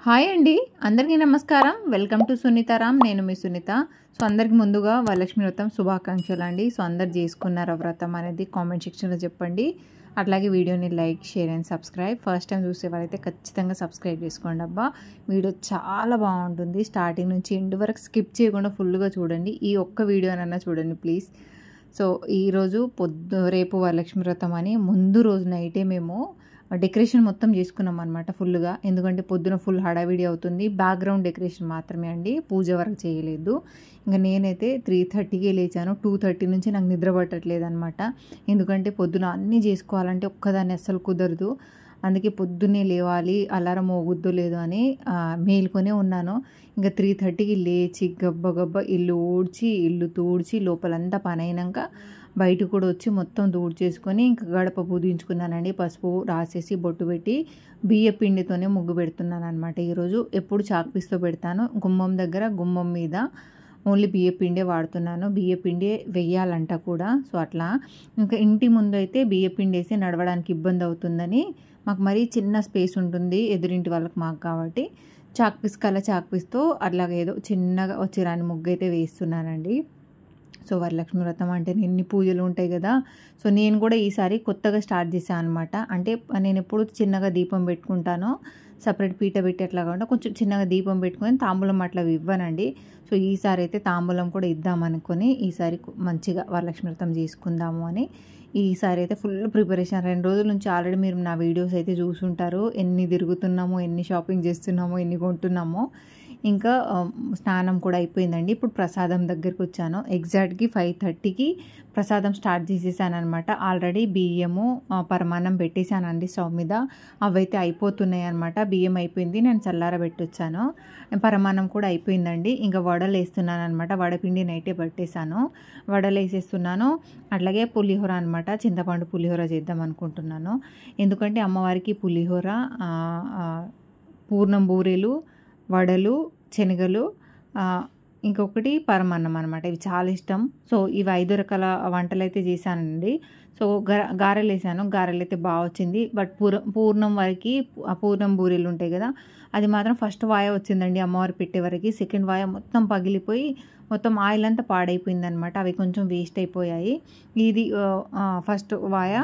Hi అండి, అందరికీ నమస్కారం. Welcome to Sunitharam. నేను మీ సునీత. సో అందరికి ముందుగా వరలక్ష్మి వ్రతం శుభాకాంక్షలు అండి. సో అందరు చేసుకున్నారా వ్రతం అనేది కామెంట్ సెక్షన్లో చెప్పండి. అట్లాగే వీడియోని like, share and subscribe. First time చూసేవారైతే ఖచ్చితంగా సబ్స్క్రైబ్ చేసుకోండి అబ్బా. వీడియో చాలా బాగుంటుంది. స్టార్టింగ్ నుంచి ఎండ్ వరకు స్కిప్ చేయకుండా ఫుల్గా చూడండి. ఈ ఒక్క వీడియోనన్నా చూడండి ప్లీజ్. సో ఈరోజు రేపు వరలక్ష్మి వ్రతం అని ముందు రోజు నైటే మేము డెకరేషన్ మొత్తం చేసుకున్నాం అనమాట ఫుల్గా. ఎందుకంటే పొద్దున ఫుల్ హడావిడి అవుతుంది. బ్యాక్గ్రౌండ్ డెకరేషన్ మాత్రమే అండి, పూజ వరకు చేయలేదు. ఇంకా నేనైతే 3:30కే లేచాను. 2:30 నుంచి నాకు నిద్ర పట్టట్లేదు అనమాట. ఎందుకంటే పొద్దున అన్నీ చేసుకోవాలంటే ఒక్కదాన్ని అస్సలు కుదరదు. అందుకే పొద్దున్నే లేవాలి, అలారం మోగుద్దో లేదో అని మేలుకొనే ఉన్నాను. ఇంకా 3:30కి లేచి గబ్బ ఇల్లు ఊడ్చి, ఇల్లు తూడ్చి, లోపలంతా పని అయినాక బయటకు కూడా వచ్చి మొత్తం చేసుకొని ఇంకా గడప పూజించుకున్నానండి. పసుపు రాసేసి బొట్టు పెట్టి బియ్య పిండితోనే ముగ్గు పెడుతున్నాను అనమాట. ఈరోజు ఎప్పుడు చాక్పీస్తో పెడతాను. గుమ్మం దగ్గర గుమ్మం మీద ఓన్లీ బియ్య పిండే వాడుతున్నాను. బియ్య పిండి వెయ్యాలంట కూడా. సో అట్లా ఇంకా ఇంటి ముందు అయితే బియ్య పిండి వేసి నడవడానికి ఇబ్బంది అవుతుందని, మాకు మరీ చిన్న స్పేస్ ఉంటుంది ఎదురింటి వాళ్ళకి మాకు, కాబట్టి చాక్పీస్తో అట్లాగే ఏదో చిన్నగా వచ్చి రాని ముగ్గు అయితే వేస్తున్నానండి. సో వరలక్ష్మి వ్రతం అంటే ఎన్ని పూజలు ఉంటాయి కదా. సో నేను కూడా ఈసారి కొత్తగా స్టార్ట్ చేశాను అనమాట. అంటే నేను ఎప్పుడు చిన్నగా దీపం పెట్టుకుంటాను, సపరేట్ పీట పెట్టి అట్లా కాకుండా కొంచెం చిన్నగా దీపం పెట్టుకొని తాంబూలం అట్లా ఇవ్వనండి. సో ఈసారి అయితే తాంబూలం కూడా ఇద్దామనుకొని ఈసారి మంచిగా వరలక్ష్మి వ్రతం చేసుకుందాము అని ఈసారి అయితే ఫుల్ ప్రిపరేషన్. 2 రోజుల నుంచి ఆల్రెడీ మీరు నా వీడియోస్ అయితే చూసుంటారు. ఎన్ని తిరుగుతున్నామో, ఎన్ని షాపింగ్ చేస్తున్నామో, ఎన్ని కొంటున్నామో. ఇంకా స్నానం కూడా అయిపోయిందండి. ఇప్పుడు ప్రసాదం దగ్గరికి వచ్చాను. ఎగ్జాక్ట్గా 5:30కి ప్రసాదం స్టార్ట్ చేసేసాను అనమాట. ఆల్రెడీ బియ్యము పరమాన్నం పెట్టేశానండి స్టవ్ మీద. అవైతే అయిపోతున్నాయి అనమాట. బియ్యం అయిపోయింది, నేను చల్లారబెట్టొచ్చాను. పరమాన్నం కూడా అయిపోయిందండి. ఇంకా వడలు వేస్తున్నాను అనమాట. వడపిండి నైటే పట్టేశాను, వడలు వేసేస్తున్నాను. అట్లాగే పులిహోర అనమాట, చింతపండు పులిహోర చేద్దాం అనుకుంటున్నాను. ఎందుకంటే అమ్మవారికి పులిహోర, పూర్ణం బూరెలు, వడలు, శనగలు, ఇంకొకటి పరమాన్నం అనమాట. ఇవి చాలా ఇష్టం. సో ఇవి 5 రకాల వంటలు అయితే చేశానండి. సో గారెలు వేసాను. గారెలు అయితే బాగా వచ్చింది. బట్ పూర్ణం వరకు ఆ పూర్ణం బూరెలు ఉంటాయి కదా, అది మాత్రం ఫస్ట్ వాయ వచ్చిందండి అమ్మవారు పెట్టే వరకు. సెకండ్ వాయ మొత్తం పగిలిపోయి మొత్తం ఆయిల్ అంతా పాడైపోయింది అనమాట. అవి కొంచెం వేస్ట్ అయిపోయాయి. ఇది ఫస్ట్ వాయ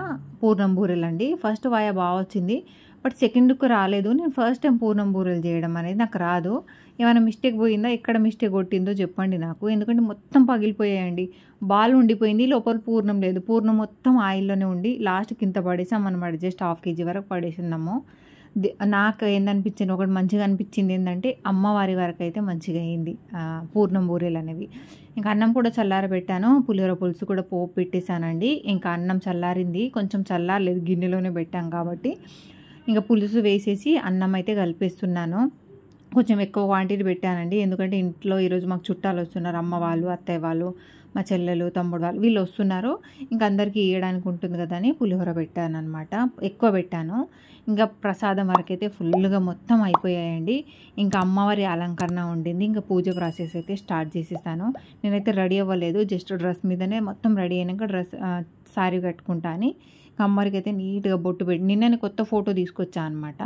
పూర్ణం బూరెలు అండి. ఫస్ట్ వాయ బాగా వచ్చింది, బట్ సెకండ్కు రాలేదు. నేను ఫస్ట్ టైం పూర్ణం బూరెలు చేయడం అనేది నాకు రాదు. ఏమైనా మిస్టేక్ పోయిందా, ఎక్కడ మిస్టేక్ కొట్టిందో చెప్పండి నాకు. ఎందుకంటే మొత్తం పగిలిపోయాయండి. బాల్ ఉండిపోయింది, లోపల పూర్ణం లేదు. పూర్ణం మొత్తం ఆయిల్లోనే ఉండి లాస్ట్కి ఇంత పడేసాం అనమాట. జస్ట్ 1/2 kg వరకు పడేసినాము. నాకు ఏందనిపించింది, ఒకటి మంచిగా అనిపించింది ఏంటంటే అమ్మవారి వరకు అయితే మంచిగా అయింది పూర్ణం బూరెలు అనేవి. ఇంకా అన్నం కూడా చల్లారబెట్టాను. పులిహోర పులుసు కూడా పోపు పెట్టేశానండి. ఇంకా అన్నం చల్లారింది, కొంచెం చల్లారలేదు, గిన్నెలోనే పెట్టాం కాబట్టి. ఇంకా పులుసు వేసేసి అన్నం అయితే కలిపేస్తున్నాను. కొంచెం ఎక్కువ క్వాంటిటీ పెట్టానండి, ఎందుకంటే ఇంట్లో ఈరోజు మాకు చుట్టాలు వస్తున్నారు. అమ్మ వాళ్ళు, అత్తయ్య వాళ్ళు, మా చెల్లెలు, తమ్ముడు వాళ్ళు, వీళ్ళు వస్తున్నారు. ఇంకా అందరికీ ఇవ్వడానికి ఉంటుంది కదా అని పులిహోర పెట్టాను అనమాట. ఎక్కువ పెట్టాను. ఇంకా ప్రసాదం వరకు అయితే ఫుల్గా మొత్తం అయిపోయాయండి. ఇంకా అమ్మవారి అలంకరణ ఉండింది. ఇంకా పూజ ప్రాసెస్ అయితే స్టార్ట్ చేసేసాను. నేనైతే రెడీ అవ్వలేదు, జస్ట్ డ్రెస్ మీదనే మొత్తం రెడీ అయినాక శారీ కట్టుకుంటా అని అమ్మవారికి అయితే నీట్గా బొట్టు పెట్టి, నిన్ననే కొత్త ఫోటో తీసుకొచ్చాను అనమాట.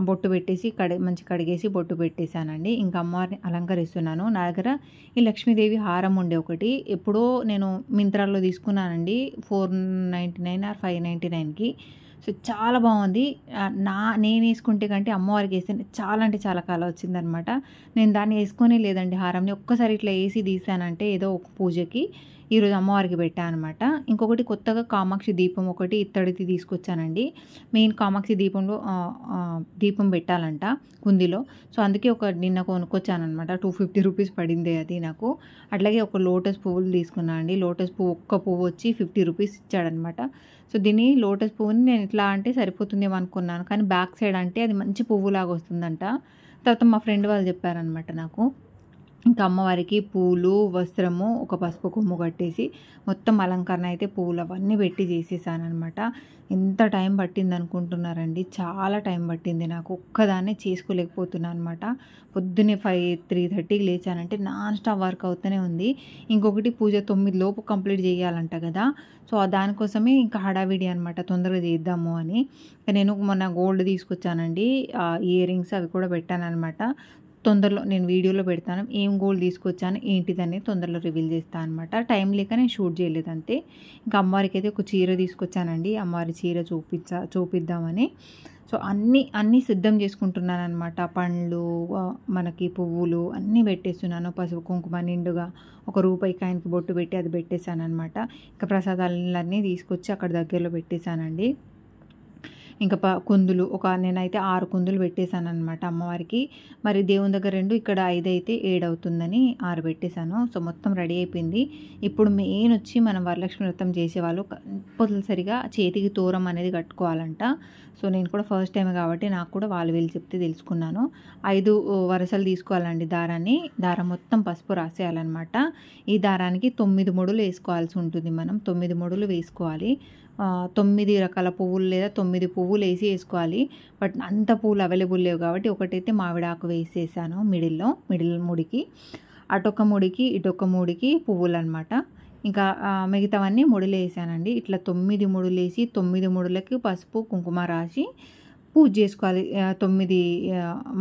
బొట్టు పెట్టేసి మంచి కడిగేసి బొట్టు పెట్టేశానండి. ఇంకా అమ్మవారిని అలంకరిస్తున్నాను. నా దగ్గర ఈ లక్ష్మీదేవి హారం ఉండే ఒకటి, ఎప్పుడో నేను మింత్రాల్లో తీసుకున్నానండి. 499 ఆర్ 599కి. సో చాలా బాగుంది. నేను వేసుకుంటే కంటే అమ్మవారికి వేస్తే చాలా అంటే చాలా కాలం వచ్చిందనమాట. నేను దాన్ని వేసుకొనే లేదండి హారంని. ఒక్కసారి ఇట్లా వేసి తీసానంటే ఏదో ఒక పూజకి ఈరోజు అమ్మవారికి పెట్టాను అనమాట. ఇంకొకటి కొత్తగా కామాక్షి దీపం ఒకటి ఇత్తడిది తీసుకొచ్చానండి. మెయిన్ కామాక్షి దీపంలో దీపం పెట్టాలంట కుందిలో. సో అందుకే నిన్న కొనుక్కొచ్చాను అనమాట. 250 రూపీస్ పడింది అది నాకు. అట్లాగే ఒక లోటస్ పువ్వులు తీసుకున్నాను అండి. లోటస్ పువ్వు ఒక్క పువ్వు వచ్చి 50 రూపీస్ ఇచ్చాడనమాట. సో దీన్ని లోటస్ పువ్వుని నేను ఇట్లా అంటే సరిపోతుందేమో అనుకున్నాను, కానీ బ్యాక్ సైడ్ అంటే అది మంచి పువ్వులాగా వస్తుందంట. తర్వాత మా ఫ్రెండ్ వాళ్ళు చెప్పారనమాట నాకు. ఇంకా అమ్మవారికి పూలు, వస్త్రము, ఒక పసుపు కొమ్ము కట్టేసి మొత్తం అలంకరణ అయితే పూలు అవన్నీ పెట్టి చేసేసాననమాట. ఎంత టైం పట్టింది అనుకుంటున్నారండి? చాలా టైం పట్టింది నాకు. ఒక్కదాన్నే చేసుకోలేకపోతున్నా అనమాట. పొద్దున్నే 3:30కి లేచానంటే నాన్ స్టాప్ వర్క్ అవుతూనే ఉంది. ఇంకొకటి పూజ 9 లోపు కంప్లీట్ చేయాలంట కదా! సో, దానికోసమే ఇంకా హడావిడి అనమాట. తొందరగా చేద్దాము అని. నేను మొన్న గోల్డ్ తీసుకొచ్చానండి. ఇయర్ రింగ్స్ అవి కూడా పెట్టాననమాట. తొందరలో నేను వీడియోలో పెడతాను. ఏం గోల్డ్ తీసుకొచ్చాను ఏంటిదనేది తొందరలో రివీల్ చేస్తాను అనమాట. టైం లేక నేను షూట్ చేయలేదు అంతే. ఇంకా అమ్మవారికి అయితే ఒక చీర తీసుకొచ్చానండి. అమ్మవారి చీర చూపిద్దామని. సో, అన్నీ సిద్ధం చేసుకుంటున్నాననమాట. పండ్లు, మనకి పువ్వులు అన్నీ పెట్టేస్తున్నాను. పసుపు కుంకుమ నిండుగా ఒక రూపాయి కాయిన్‌కి బొట్టు పెట్టి అది పెట్టేశాననమాట. ఇంకా ప్రసాదాలన్నీ తీసుకొచ్చి అక్కడ దగ్గరలో పెట్టేశానండి. ఇంకా కుందులు నేనైతే 6 కుందులు పెట్టేశాననమాట అమ్మవారికి. మరి దేవుని దగ్గర 2, ఇక్కడ 5 అయితే 7 అవుతుందని 6 పెట్టేశాను. సో, మొత్తం రెడీ అయిపోయింది. ఇప్పుడు మెయిన్ వచ్చి మనం వరలక్ష్మి వ్రతం చేసేవాళ్ళు కంపల్సరిగా చేతికి తోరం అనేది కట్టుకోవాలంట. సో, నేను కూడా ఫస్ట్ టైం కాబట్టి నాకు కూడా వాళ్ళు వీళ్ళు చెప్తే తెలుసుకున్నాను. 5 వరసలు తీసుకోవాలండి దారాన్ని. దారం మొత్తం పసుపు రాసేయాలన్నమాట. ఈ దారానికి 9 ముడులు వేసుకోవాల్సి ఉంటుంది. మనం 9 ముడులు వేసుకోవాలి. 9 రకాల పువ్వులు లేదా 9 పువ్వులు వేసుకోవాలి. బట్ అంత పువ్వులు అవైలబుల్ లేవు కాబట్టి ఒకటైతే మామిడాకు వేసేసాను మిడిల్ ముడికి. అటొక ముడికి ఇటొక ముడికి పువ్వులు అనమాట. ఇంకా మిగతావన్నీ ముడులు వేసానండి. ఇట్లా 9 ముడులు వేసి 9 ముడులకి పసుపు కుంకుమ రాసి పూజ చేసుకోవాలి. 9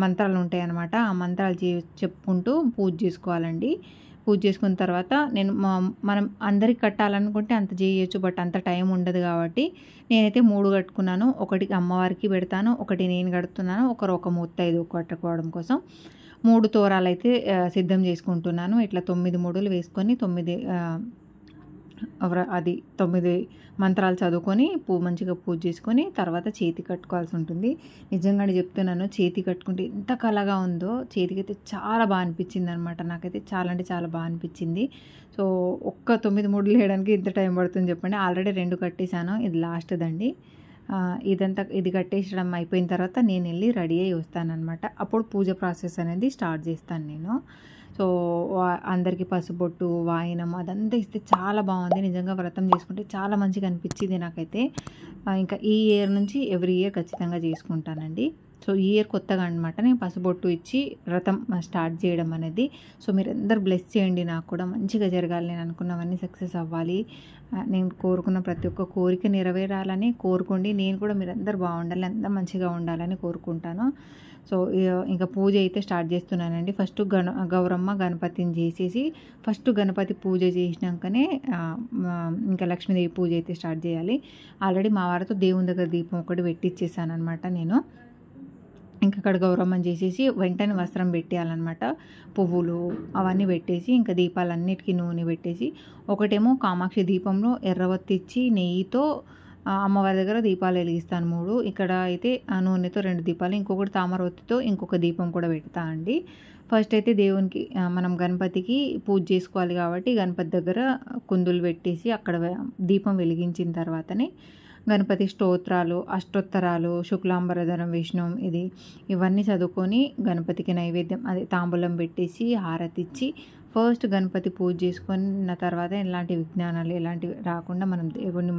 మంత్రాలు ఉంటాయన్నమాట. ఆ మంత్రాలు చెప్పుకుంటూ పూజ చేసుకోవాలండి. పూజ చేసుకున్న తర్వాత మనం అందరికి కట్టాలనుకుంటే అంత చేయొచ్చు. బట్ అంత టైం ఉండదు కాబట్టి నేనైతే 3 కట్టుకున్నాను. ఒకటి అమ్మవారికి పెడతాను, ఒకటి నేను కడుతున్నాను, ఒక ముత్తైదు కట్టుకోవడం కోసం 3 తోరాలు అయితే సిద్ధం చేసుకుంటున్నాను. ఇట్లా 9 ముడులు వేసుకొని 9 మంత్రాలు చదువుకొని మంచిగా పూజ చేసుకొని తర్వాత చేతి కట్టుకోవాల్సి ఉంటుంది. నిజంగానే చెప్తున్నాను, చేతి కట్టుకుంటే ఎంత కళగా ఉందో. చేతికైతే చాలా బాగా అనిపించింది అనమాట. నాకైతే చాలా అంటే చాలా బాగా అనిపించింది. సో, ఒక్క 9 ముడులు వేయడానికి ఇంత టైం పడుతుంది చెప్పండి. ఆల్రెడీ 2 కట్టేశాను. ఇది లాస్ట్దండి. ఇది కట్టేసడం అయిపోయిన తర్వాత నేను వెళ్ళి రెడీ అయ్యి వస్తానన్నమాట. అప్పుడు పూజ ప్రాసెస్ అనేది స్టార్ట్ చేస్తాను నేను. సో, అందరికీ పసుబొట్టు, వాయినం అదంతా ఇస్తే చాలా బాగుంది. నిజంగా వ్రతం చేసుకుంటే చాలా మంచిగా అనిపించింది నాకైతే. ఇంకా ఈ ఇయర్ నుంచి ఎవ్రీ ఇయర్ ఖచ్చితంగా చేసుకుంటానండి. సో, ఈ ఇయర్ కొత్తగా అనమాట నేను పసుబొట్టు ఇచ్చి వ్రతం స్టార్ట్ చేయడం అనేది. సో, మీరందరూ బ్లెస్ చేయండి. నాకు కూడా మంచిగా జరగాలి. నేను అనుకున్నవన్నీ సక్సెస్ అవ్వాలి. నేను కోరుకున్న ప్రతి ఒక్క కోరిక నెరవేరాలని కోరుకోండి. నేను కూడా మీరందరూ బాగుండాలి, అందరూ మంచిగా ఉండాలని కోరుకుంటాను. సో, ఇంకా పూజ అయితే స్టార్ట్ చేస్తున్నానండి. ఫస్ట్ గౌరమ్మ గణపతిని చేసేసి ఫస్ట్ గణపతి పూజ చేసినాకనే ఇంకా లక్ష్మీదేవి పూజ అయితే స్టార్ట్ చేయాలి. ఆల్రెడీ మా వారితో దేవుని దగ్గర దీపం ఒకటి పెట్టిచ్చేసాను అనమాట నేను. ఇంకా అక్కడ గౌరమ్మని చేసేసి వెంటనే వస్త్రం పెట్టేయాలన్నమాట. పువ్వులు అవన్నీ పెట్టేసి ఇంకా దీపాలన్నిటికీ నూనె పెట్టేసి ఒకటేమో కామాక్షి దీపంలో ఎర్రవత్తి ఇచ్చి నెయ్యితో అమ్మవారి దగ్గర దీపాలు వెలిగిస్తాను 3. ఇక్కడ అయితే నూనెతో 2 దీపాలు, ఇంకొకటి తామరవత్తితో ఇంకొక దీపం కూడా పెడతా అండి. ఫస్ట్ అయితే దేవునికి మనం గణపతికి పూజ చేసుకోవాలి కాబట్టి గణపతి దగ్గర కుందులు పెట్టేసి అక్కడ దీపం వెలిగించిన తర్వాతనే గణపతి స్తోత్రాలు, అష్టోత్తరాలు, శుక్లాంబరధరం విష్ణుం ఇవన్నీ చదువుకొని గణపతికి నైవేద్యం తాంబూలం పెట్టేసి హారతి ఇచ్చి ఫస్ట్ గణపతి పూజ చేసుకున్న తర్వాత ఎలాంటి విజ్ఞానాలు ఎలాంటివి రాకుండా మనం దేవుని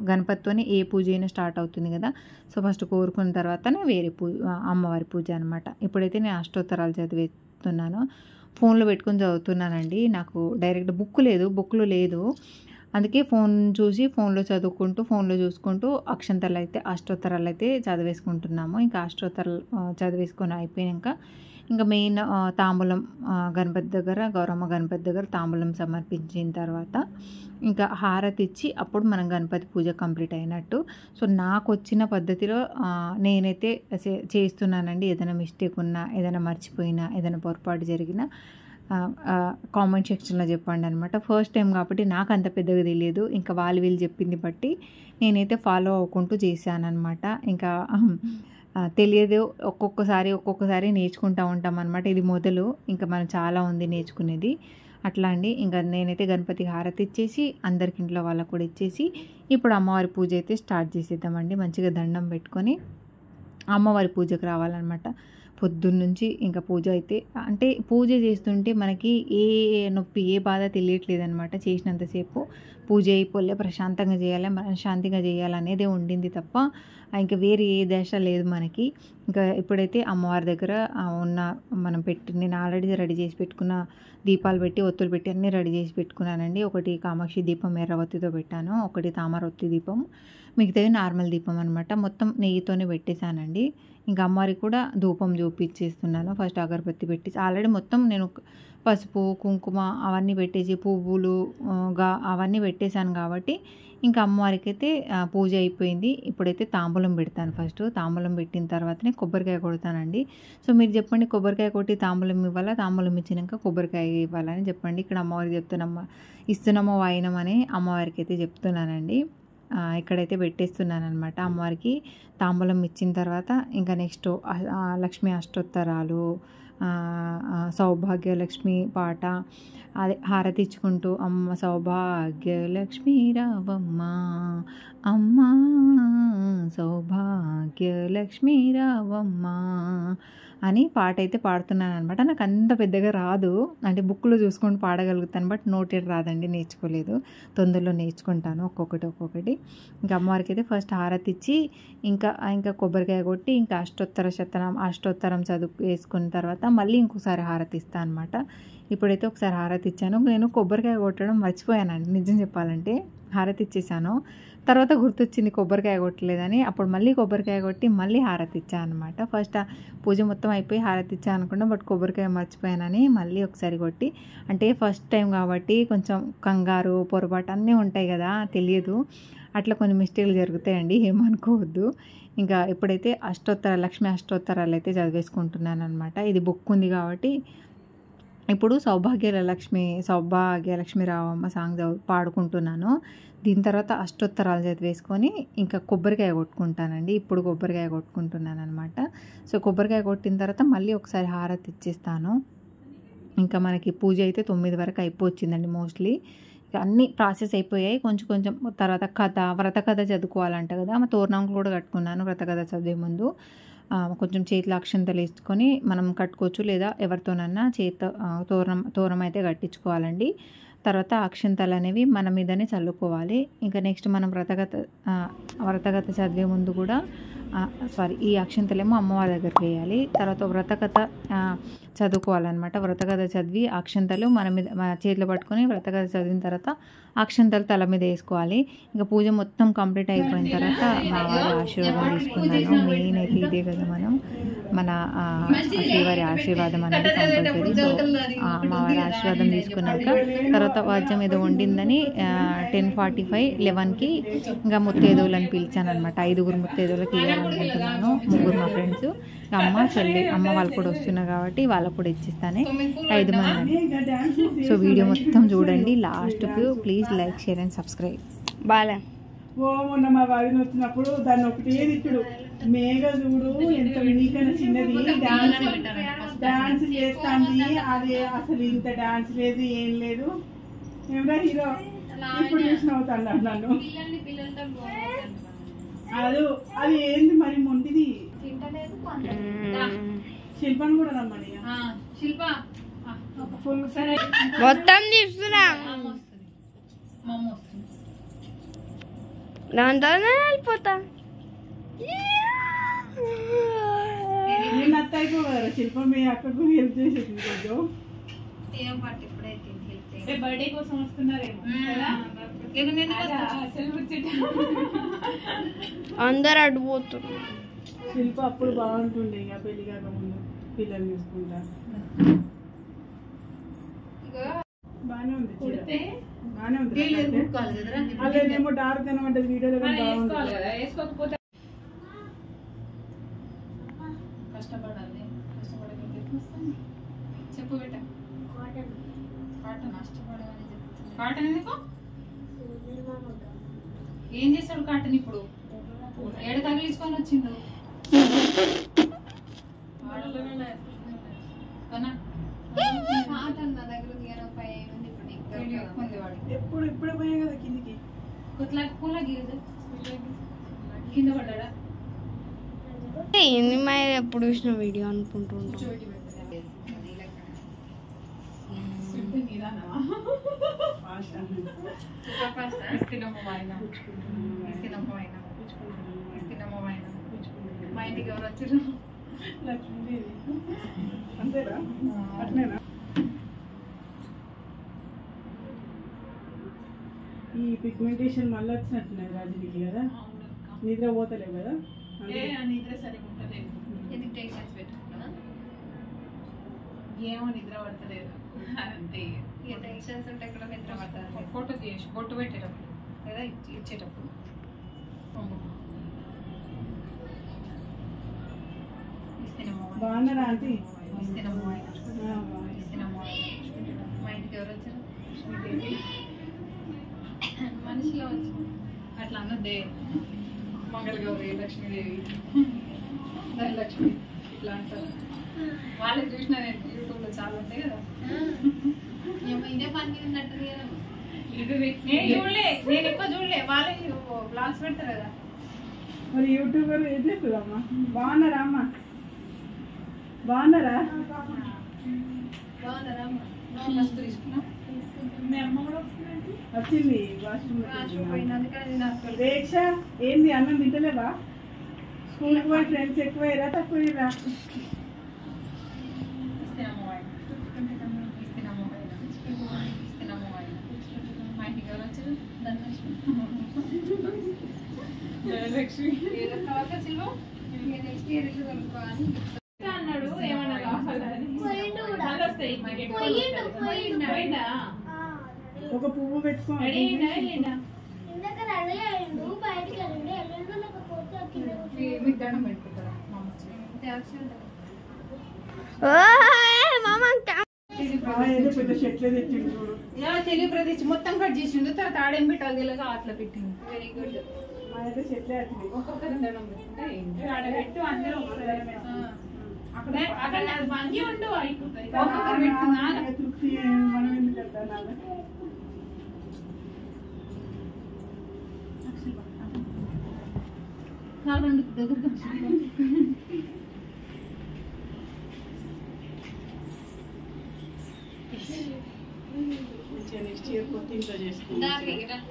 గణపతితోనే ఏ పూజ అయినా స్టార్ట్ అవుతుంది కదా. సో, ఫస్ట్ కోరుకున్న తర్వాతనే వేరే అమ్మవారి పూజ అనమాట. ఇప్పుడైతే నేను అష్టోత్తరాలు చదివేస్తున్నాను. ఫోన్లో పెట్టుకొని చదువుతున్నానండి. నాకు డైరెక్ట్ బుక్లో లేదు. అందుకే ఫోన్ చూసి ఫోన్లో చదువుకుంటూ ఫోన్లో చూసుకుంటూ అష్టోత్తరాలు అయితే చదివేసుకుంటున్నాము. ఇంకా అష్టోత్తరాలు చదివేసుకొని అయిపోయాక ఇంకా మెయిన్ తాంబూలం గణపతి దగ్గర గౌరమ్మ గణపతి దగ్గర తాంబూలం సమర్పించిన తర్వాత ఇంకా హారతి ఇచ్చి అప్పుడు మనం గణపతి పూజ కంప్లీట్ అయినట్టు. సో, నాకు వచ్చిన పద్ధతిలో నేనైతే చేస్తున్నానండి. ఏదైనా మిస్టేక్ ఉన్నా, ఏదైనా మర్చిపోయినా, ఏదైనా పొరపాటు జరిగినా కామెంట్ సెక్షన్లో చెప్పండి అనమాట. ఫస్ట్ టైం కాబట్టి నాకు అంత పెద్దగా తెలియదు. ఇంకా వీళ్ళు చెప్పింది బట్టి నేనైతే ఫాలో అవ్వకుంటూ చేశానన్నమాట. ఇంకా తెలియదు, ఒక్కొక్కసారి నేర్చుకుంటూ ఉంటాం అనమాట. ఇది మొదలు, ఇంకా మనం చాలా ఉంది నేర్చుకునేది. అట్లా అండి. ఇంకా నేనైతే గణపతికి హారతి ఇచ్చేసి అందరికి ఇంట్లో వాళ్ళకు కూడా ఇచ్చేసి ఇప్పుడు అమ్మవారి పూజ అయితే స్టార్ట్ చేసేద్దామండి. మంచిగా దండం పెట్టుకొని అమ్మవారి పూజకు రావాలన్నమాట. పొద్దున్నుంచి ఇంకా పూజ అయితే అంటే పూజ చేస్తుంటే మనకి ఏ నొప్పి ఏ బాధ తెలియట్లేదనమాట. చేసినంతసేపు పూజ అయిపోలే ప్రశాంతంగా చేయాలి, మనశ్శాంతిగా చేయాలనేదే ఉండింది తప్ప ఇంకా వేరే ఏ దశ లేదు మనకి. ఇంకా ఎప్పుడైతే అమ్మవారి దగ్గర ఉన్న మనం నేను ఆల్రెడీ రెడీ చేసి పెట్టుకున్న దీపాలు పెట్టి ఒత్తులు పెట్టి అన్నీ రెడీ చేసి పెట్టుకున్నానండి. ఒకటి కామాక్షి దీపం ఎర్రవత్తితో పెట్టాను, ఒకటి తామరొత్తి దీపం, మిగతావి నార్మల్ దీపం అనమాట. మొత్తం నెయ్యితోనే పెట్టేశానండి. ఇంకా అమ్మవారికి కూడా ధూపం చూపించేస్తున్నాను. ఫస్ట్ అగరబత్తి పెట్టి ఆల్రెడీ మొత్తం నేను పసుపు కుంకుమ అవన్నీ పెట్టేసి పువ్వులు అవన్నీ పెట్టేశాను కాబట్టి ఇంకా అమ్మవారికి అయితే పూజ అయిపోయింది. ఇప్పుడైతే తాంబూలం పెడతాను. ఫస్ట్ తాంబూలం పెట్టిన తర్వాతనే కొబ్బరికాయ కొడతానండి. సో మీరు చెప్పండి, కొబ్బరికాయ కొట్టి తాంబూలం ఇవ్వాలా, తాంబూలం ఇచ్చినాక కొబ్బరికాయ ఇవ్వాలని చెప్పండి. ఇక్కడ అమ్మవారికి ఇస్తున్నామో వాయినమని అమ్మవారికి అయితే చెప్తున్నానండి. ఇక్కడైతే పెట్టేస్తున్నాను అనమాట. అమ్మవారికి తాంబూలం ఇచ్చిన తర్వాత ఇంకా నెక్స్ట్ లక్ష్మీ అష్టోత్తరాలు, సౌభాగ్యలక్ష్మి పాట అదే హారతి ఇచ్చుకుంటూ అమ్మ సౌభాగ్యలక్ష్మి రావమ్మ, అమ్మ సౌభాగ్యలక్ష్మి రావమ్మ అని పాట అయితే పాడుతున్నాను అనమాట. నాకు అంత పెద్దగా రాదు, అంటే బుక్లో చూసుకొని పాడగలుగుతాను, బట్ నోటెడ్ రాదండి, నేర్చుకోలేదు. తొందరలో నేర్చుకుంటాను ఒక్కొక్కటి. ఇంకా అమ్మవారికి అయితే ఫస్ట్ హారతి ఇచ్చి ఇంకా కొబ్బరికాయ కొట్టి ఇంకా అష్టోత్తరం వేసుకున్న తర్వాత మళ్ళీ ఇంకోసారి హారతి ఇస్తాను అనమాట. ఇప్పుడైతే ఒకసారి హారతి ఇచ్చాను. నేను కొబ్బరికాయ కొట్టడం మర్చిపోయానండి, నిజం చెప్పాలంటే. హారతి ఇచ్చేసాను, తర్వాత గుర్తొచ్చింది కొబ్బరికాయ కొట్టలేదని. అప్పుడు మళ్ళీ కొబ్బరికాయ కొట్టి మళ్ళీ హారతి ఇచ్చాను అనమాట. ఫస్ట్ పూజ మొత్తం అయిపోయి హారతి ఇచ్చాను అనుకున్నా, బట్ కొబ్బరికాయ మర్చిపోయానని మళ్ళీ ఒకసారి కొట్టి, అంటే ఫస్ట్ టైం కాబట్టి కొంచెం కంగారు పొరపాటు అన్నీ ఉంటాయి కదా, తెలియదు, అట్లా కొన్ని మిస్టేక్లు జరుగుతాయండి, ఏమనుకోవద్దు. ఇంకా ఇప్పుడైతే లక్ష్మీ అష్టోత్తరాలు అయితే చదివేసుకుంటున్నాను అనమాట. ఇది బుక్ ఉంది కాబట్టి ఇప్పుడు సౌభాగ్యలక్ష్మి రావమ్మ సాంగ్ పాడుకుంటున్నాను. దీని తర్వాత అష్టోత్తరాలు చదివేసుకొని ఇంకా కొబ్బరికాయ కొట్టుకుంటానండి. ఇప్పుడు కొబ్బరికాయ కొట్టుకుంటున్నాను అనమాట. సో కొబ్బరికాయ కొట్టిన తర్వాత మళ్ళీ ఒకసారి హారతి ఇచ్చేస్తాను. ఇంకా మనకి పూజ అయితే 9 వరకు అయిపోవచ్చిందండి మోస్ట్లీ. ఇక అన్నీ ప్రాసెస్ అయిపోయాయి. కొంచెం తర్వాత వ్రత కథ చదువుకోవాలంట కదా, తోరణం కూడా కట్టుకున్నాను. వ్రత కథ చదివే ముందు కొంచెం చేతిలో అక్షంతలు వేసుకొని మనం కట్టుకోవచ్చు, లేదా ఎవరితోనన్నా తోరణం అయితే కట్టించుకోవాలండి. తర్వాత అక్షంతలు అనేవి మన మీదనే చల్లుకోవాలి. ఇంకా నెక్స్ట్ మనం వ్రతకథ చదివే ముందు కూడా ఈ అక్షంతలేమో అమ్మవారి దగ్గరికి వేయాలి. తర్వాత వ్రతకథ చదువుకోవాలన్నమాట. వ్రతకథ చదివి అక్షంతలు మన చేతిలో పట్టుకొని వ్రతకథ చదివిన తర్వాత అక్షంతలు తల మీద వేసుకోవాలి. ఇంకా పూజ మొత్తం కంప్లీట్ అయిపోయిన తర్వాత మా వారి ఆశీర్వాదం తీసుకున్నాను. మెయిన్ అయితే ఇదే కదా, మన శ్రీవారి ఆశీర్వాదం అనేది కంపల్సరీ. సో మా వారి ఆశీర్వాదం తీసుకున్నాక తర్వాత వాద్యం ఏదో వండిందని 10:45, 11కి ఇంకా ముత్తైదువులను పిలిచాను అనమాట. 5 ముత్తైదువులకి ఇవ్వాలనుకుంటున్నాను. 3 మా ఫ్రెండ్స్, అమ్మ వాళ్ళు కూడా వస్తున్నారు కాబట్టి వాళ్ళకు కూడా ఇచ్చిస్తానే 5 మంది. సో వీడియో మొత్తం చూడండి లాస్ట్కు. Please like, share and subscribe. బాగా మొన్న మా వారిని వచ్చినప్పుడు దాన్ని ఒకటే తిట్టుడు, మేఘ చూడు ఎంత నీకన్నా చిన్నది డాన్స్ చేస్తాంది, అది అసలు ఇంత డాన్స్ లేదు ఏం లేదు, ఏమరా హీరో ఇప్పుడు చూసిన అవుతాడు నన్ను. అది ఏంది మరి మొండిది. శిల్పని కూడా రమ్మని మొత్తం తీస్తున్నా దాంతోనే వెళ్ళిపోతా. నేను అత్త అయిపోయారు శిల్పం మీ అక్కకు హెల్ప్ చేసేది కొంచెం. బర్త్డే కోసం వస్తున్నారేమో అందరు అడ్డుపోతున్నారు. శిల్ప అప్పుడు బాగుంటుండే, ఇక పెళ్లి కాక ముందు పిల్లలు తీసుకుంటా. బానే ఉంది, బానే ఉంది. అలానేమో డార్క్ అనమాట వీడియోలో బాగుంటుంది. కష్టపడాలి, చెప్పు బేట. కాటన్ ఎందుకు ఏం చేస్తాడు కాటన్? ఇప్పుడు ఏడు తగిలించుకొని వచ్చిండు. ఇప్పుడే పోయా కదా కిందికి, కింద పడ్డా ఏంది మా ఎప్పుడు చూసిన వీడియో అనుకుంటున్నాను. మా ఇంటికి ఎవరు వచ్చారు? లక్ష్మీదేవి అంతేనా? అట్నేనా? ఈ పిగ్మెంటేషన్ మళ్ళీ వచ్చినట్టున్నది రాజుకి కదా, నిద్ర పోతలేవు కదా? నిద్ర సరిగ్గా ఉంటలేదు. ఎందుకు టెన్షన్స్ పెట్టుకున్నా? ఏమో నిద్ర పడతలేదు అంతే. ఇక టెన్షన్స్ ఉంటే కూడా నిద్ర పడతారు. ఫోటో తీసి బొట్టు పెట్టేటప్పుడు లేదా ఇచ్చేటప్పుడు బాగున్నారా ఆంటీ? ఇస్తేనమ్మో ఇస్తేనమ్మో. మా ఇంటికి ఎవరు వచ్చారు? మనిషిలో వచ్చి అట్లా అన్నదే. మంగళగౌరి, లక్ష్మీదేవి, ధనలక్ష్మి ఇట్లా అంటారు. వాళ్ళకి చూసిన యూట్యూబ్లో చాలా ఉంటాయి కదా. ఇదే పని ఉన్నట్టు నేను చూడలే, నేను ఎక్కువ చూడలే. వాళ్ళకి బ్లాగ్స్ పెడతారు కదా. మరి యూట్యూబర్ ఏం చేస్తుందమ్మా? బాగున్నారా అమ్మ? బాగున్నారా? బాగున్నారా అమ్మ? మస్తు తీసుకున్నాం. మీ అమ్మ కూడా వచ్చింది వాష్రూమ్. దీక్ష ఏంది అన్నం తింటలేవా? స్కూల్కి పోయి ఫ్రెండ్స్ ఎక్కువయ్యారా తక్కువయ్యారా? ధనలక్ష్మి అన్నాడు. ఏమన్నా ఒక పువ్వు పెట్టుకో. మీకు దండం పెట్టుకుంటారా? ఏదో పెద్ద చెట్లే తెచ్చింది చూడు. తెలుగు ప్రదేశ్ మొత్తం కట్ చేసిండు. తర్వాత ఆడేం పెట్టాలి తెలియక అట్లా పెట్టింది. Very good. మా అయితే చెట్లే వచ్చింది. ఒక్కొక్కరి దండం పెట్టుకుంటే ఆడబెట్టు అందరూ అక్కడ అది మంచి ఉండు అయిపోతాయి. ఒక్కొక్కరు పెట్టుకున్నా తృప్తి మనం ఎందుకు వెళ్తాను? రెండు దగ్గర నెక్స్ట్ ఇయర్ కొత్త ఇంట్లో చేసుకుంటాం.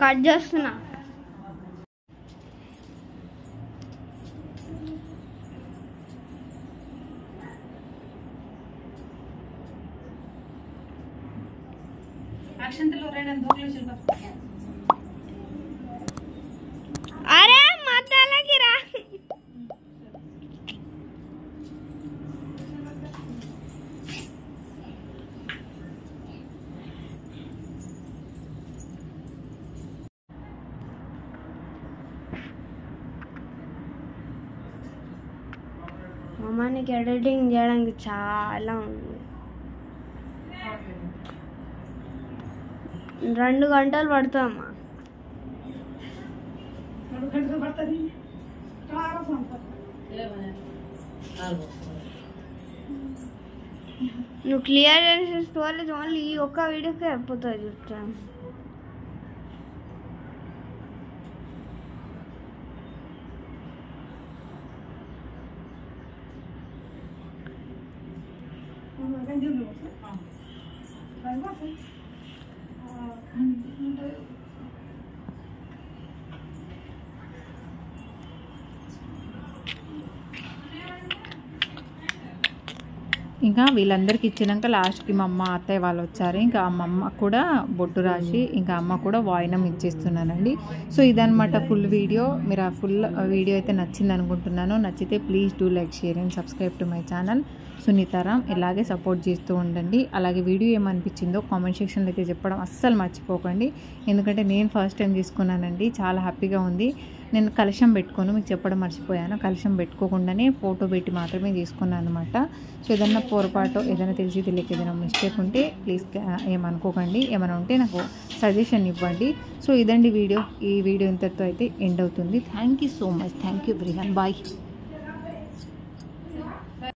కట్ చేస్తున్నా. అక్షంతలు రెండు దోకలు. అరే మధ్యలోకి రా. అమ్మానికి ఎడిటింగ్ చేయడానికి చాలా ఉంది. 2 గంటలు పడుతుందమ్మా. 2 గంటలు పడుతుంది. నువ్వు క్లియర్ చేసే స్టోరేజ్ ఓన్లీ ఈ ఒక్క వీడియోకి అయిపోతుంది చూస్తాను. ఇంకా వీళ్ళందరికీ ఇచ్చినాక లాస్ట్కి మా అమ్మ అత్తయ్య వాళ్ళు వచ్చారు. ఇంకా మా అమ్మ కూడా బొట్టు రాసి ఇంకా అమ్మ కూడా వాయినం ఇచ్చేస్తున్నానండి. సో ఇదనమాట ఫుల్ వీడియో. మీరు ఆ ఫుల్ వీడియో అయితే నచ్చింది అనుకుంటున్నాను. నచ్చితే please do like, share and subscribe to my channel Sunitharam. ఇలాగే సపోర్ట్ చేస్తూ ఉండండి. అలాగే వీడియో ఏమనిపించిందో కామెంట్ సెక్షన్లో అయితే చెప్పడం అస్సలు మర్చిపోకండి. ఎందుకంటే నేను ఫస్ట్ టైం తీసుకున్నానండి, చాలా హ్యాపీగా ఉంది. నేను కలశం పెట్టుకోను, మీకు చెప్పడం మర్చిపోయాను. కలశం పెట్టుకోకుండానే ఫోటో పెట్టి మాత్రమే తీసుకున్నాను అనమాట. సో ఏదన్నా పొరపాటు, ఏదైనా తెలిసి తెలియక ఏదైనా మిస్టేక్ ఉంటే ప్లీజ్ ఏమనుకోకండి. ఏమైనా ఉంటే నాకు సజెషన్ ఇవ్వండి. సో ఇదండి వీడియో. ఈ వీడియో ఇంతతో అయితే ఎండ్ అవుతుంది. Thank you so much. Thank you everyone. Bye.